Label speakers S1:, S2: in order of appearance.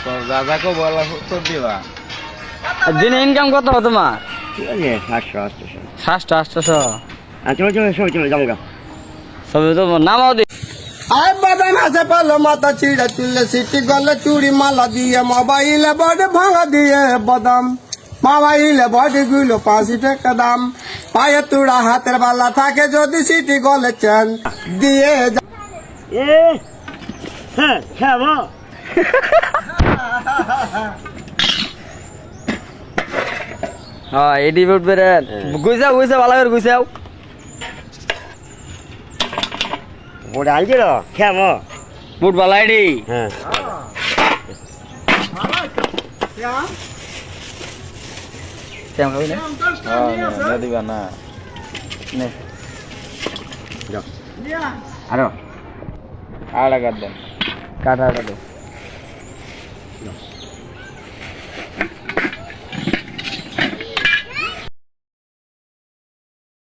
S1: দাদাকে বলা উত্তর দিবা।
S2: দিনে ইনকাম কত তোমার?
S3: ঠিক আছে 700
S2: 700 800।
S3: চলো চলো সবাই চলো যাবো গা।
S2: সবে তো নামাও দি।
S4: আয় বাদাম আছে পালো মাথা ছিঁড়ে চুলে সিটি গলে চুড়ি মালা দিয়ে মোবাইলে বডি ভাঙা দিয়ে বাদাম মোবাইলে বডি গুলো 5 টাকা দাম পায়ে তুড়া হাতের বালা থাকে যদি সিটি গলে চেন দিয়ে
S3: এ হ্যাঁ খাবো
S2: হ্যাঁ এডি বুট বেরেন গুইছাও ভালো করে গুইছাও।
S3: ওটা আনছিল খাবো
S2: বুট ভালো এডি।
S3: হ্যাঁ
S2: কেমন খাবি না?
S1: হ্যাঁ দিবা না।
S2: নে
S3: আরো
S1: আর টাকা দেন।
S2: কাটা দে।